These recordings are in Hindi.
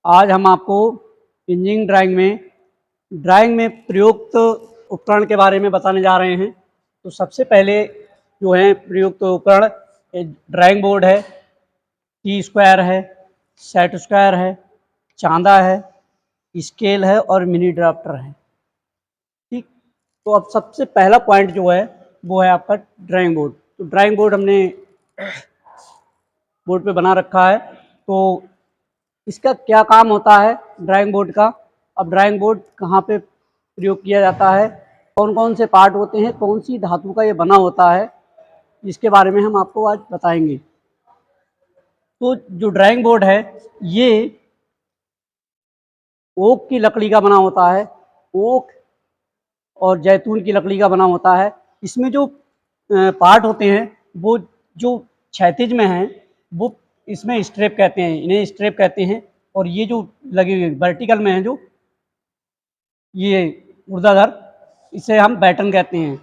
आज हम आपको इंजीनियरिंग ड्राइंग में प्रयुक्त उपकरण के बारे में बताने जा रहे हैं। तो सबसे पहले जो है प्रयुक्त उपकरण ड्राइंग बोर्ड है, टी स्क्वायर है, सेट स्क्वायर है, चांदा है, स्केल है और मिनी ड्राफ्टर है। ठीक, तो अब सबसे पहला पॉइंट जो है वो है आपका ड्राइंग बोर्ड। तो ड्राइंग बोर्ड हमने बोर्ड पे बना रखा है। तो इसका क्या काम होता है ड्राइंग बोर्ड का? अब ड्राइंग बोर्ड कहाँ पे प्रयोग किया जाता है, कौन कौन से पार्ट होते हैं, कौन सी धातु का ये बना होता है, इसके बारे में हम आपको आज बताएंगे। तो जो ड्राइंग बोर्ड है ये ओक की लकड़ी का बना होता है। ओक और जैतून की लकड़ी का बना होता है। इसमें जो पार्ट होते हैं वो जो क्षैतिज में हैं वो इसमें स्ट्रेप कहते हैं, इन्हें स्ट्रेप कहते हैं। और ये जो लगे हुए वर्टिकल में है जो ये ऊर्ध्वाधर, इसे हम बैटन कहते हैं।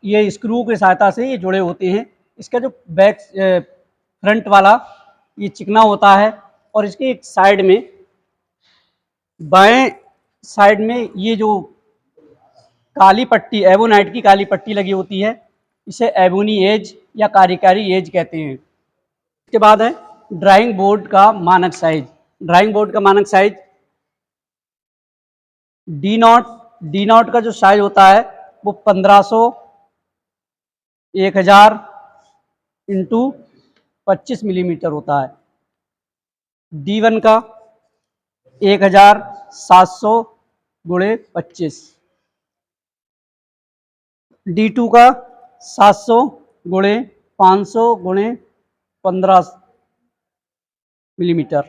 ये स्क्रू की सहायता से ये जुड़े होते हैं। इसका जो बैक फ्रंट वाला ये चिकना होता है और इसके एक साइड में, बाएं साइड में ये जो काली पट्टी, एबोनाइट की काली पट्टी लगी होती है, इसे एबोनी एज या कार्यकारी एज कहते हैं। इसके बाद है ड्राइंग बोर्ड का मानक साइज। ड्राइंग बोर्ड का मानक साइज डी नॉट का जो साइज होता है वो 1500 1000 इंटू 25 मिलीमीटर होता है। D1 का 1700 गुणे 25, D2 का 700 गुणे 500 गुणे 15 मिलीमीटर।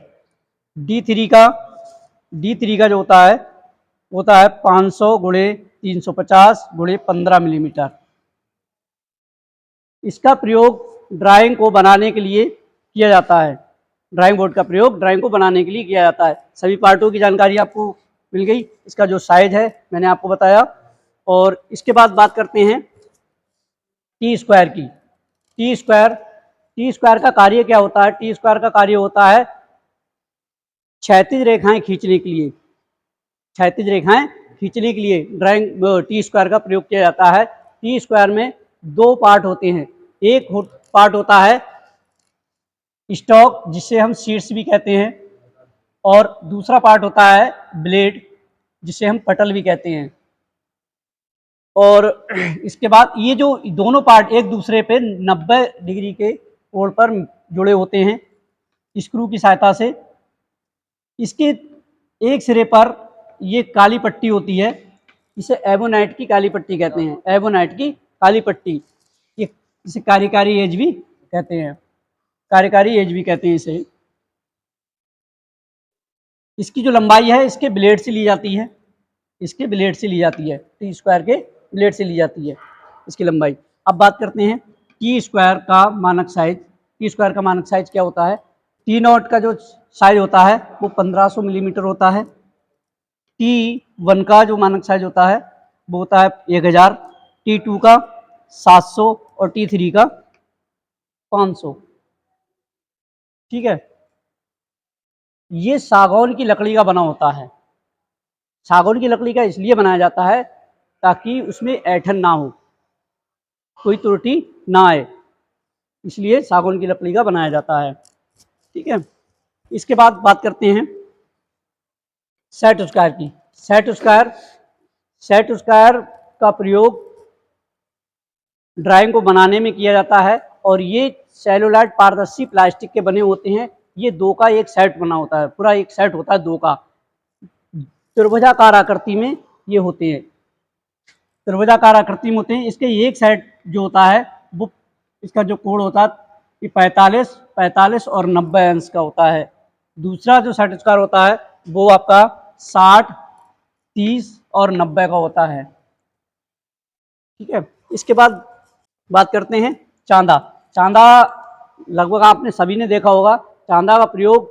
D3 का जो होता है 500 गुणे 350 गुणे 15 मिलीमीटर। इसका प्रयोग ड्राइंग को बनाने के लिए किया जाता है। ड्राइंग बोर्ड का प्रयोग ड्राइंग को बनाने के लिए किया जाता है। सभी पार्टों की जानकारी आपको मिल गई। इसका जो साइज है मैंने आपको बताया। और इसके बाद बात करते हैं टी स्क्वायर की। टी स्क्वायर का कार्य क्या होता है? टी स्क्वायर का कार्य होता है क्षैतिज रेखाएं खींचने के लिए। क्षैतिज रेखाएं खींचने के लिए ड्राइंग टी स्क्वायर का प्रयोग किया जाता है। टी स्क्वायर में दो पार्ट होते हैं। एक पार्ट होता है स्टॉक, जिसे हम शीट्स भी कहते हैं, और दूसरा पार्ट होता है ब्लेड, जिसे हम पटल भी कहते हैं। और इसके बाद ये जो दोनों पार्ट एक दूसरे पे 90 डिग्री के कोण पर जुड़े होते हैं स्क्रू की सहायता से। इसके एक सिरे पर ये काली पट्टी होती है, इसे एबोनाइट की काली पट्टी कहते हैं। एबोनाइट की काली पट्टी, ये इसे कार्यकारी एज भी कहते हैं। कार्यकारी एज भी कहते हैं इसे। इसकी जो लंबाई है इसके ब्लेड से ली जाती है। इसके ब्लेड से ली जाती है, टी स्क्वायर के ब्लेड से ली जाती है इसकी लंबाई। अब बात करते हैं टी स्क्वायर का मानक साइज। टी स्क्वायर का मानक साइज क्या होता है? टी नॉट का जो साइज होता है वो 1500 मिलीमीटर होता है। T1 का जो मानक साइज होता है वो होता है 1000, T2 का 700 और T3 का 500। ठीक है, ये सागौन की लकड़ी का बना होता है। सागौन की लकड़ी का इसलिए बनाया जाता है ताकि उसमें ऐंठन ना हो, कोई त्रुटि ना आए, इसलिए सागौन की लकड़ी का बनाया जाता है। ठीक है, इसके बाद बात करते हैं सेट स्क्वायर की। सेट स्क्वायर का प्रयोग ड्राइंग को बनाने में किया जाता है। और ये सेलुलॉइड पारदर्शी प्लास्टिक के बने होते हैं। ये दो का एक सेट बना होता है, पूरा एक सेट होता है दो का। त्रिभुजाकार आकृति में ये होते हैं, त्रिभुजाकार आकृति में होते हैं। इसके एक सेट जो होता है वो, इसका जो कोण होता है ये 45 और 90 अंश का होता है। दूसरा जो सेट स्क्वायर होता है वो आपका 60, 30 और 90 का होता है। ठीक है, इसके बाद बात करते हैं चांदा। चांदा लगभग आपने सभी ने देखा होगा। चांदा का प्रयोग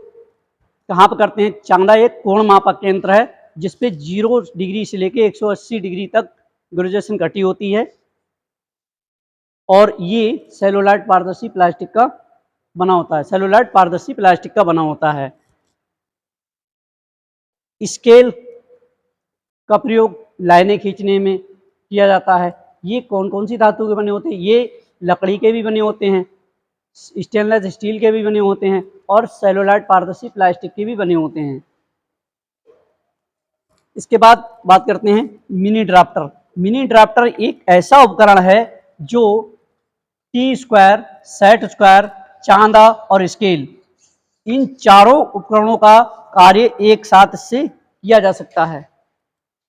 कहाँ पर करते हैं? चांदा एक कोण मापक यंत्र है जिसपे 0 डिग्री से लेके 180 डिग्री तक ग्रेजुएशन घटी होती है। और ये सेलुलॉइड पारदर्शी प्लास्टिक का बना होता है, सेलुलॉइड पारदर्शी प्लास्टिक का बना होता है। स्केल का प्रयोग लाइनें खींचने में किया जाता है। ये कौन कौन सी धातु के बने होते हैं? ये लकड़ी के भी बने होते हैं, स्टेनलेस स्टील के भी बने होते हैं और सेलुलॉइड पारदर्शी प्लास्टिक के भी बने होते हैं। इसके बाद बात करते हैं मिनी ड्राफ्टर। मिनी ड्राफ्टर एक ऐसा उपकरण है जो टी स्क्वायर, सेट स्क्वायर, चांदा और स्केल, इन चारों उपकरणों का कार्य एक साथ इससे किया जा सकता है,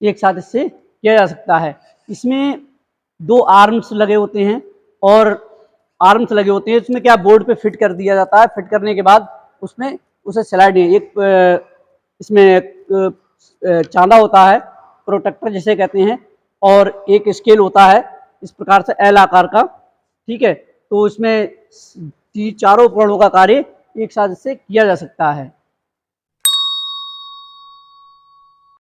एक साथ इससे किया जा सकता है। इसमें दो आर्म्स लगे होते हैं और आर्म्स लगे होते हैं, इसमें क्या बोर्ड पे फिट कर दिया जाता है। फिट करने के बाद उसमें उसे स्लाइड एक इसमें चांदा होता है, प्रोटेक्टर जिसे कहते हैं, और एक स्केल होता है इस प्रकार से एल आकार का, ठीक है। तो इसमें चारों उपकरणों का कार्य एक साथ इससे किया जा सकता है।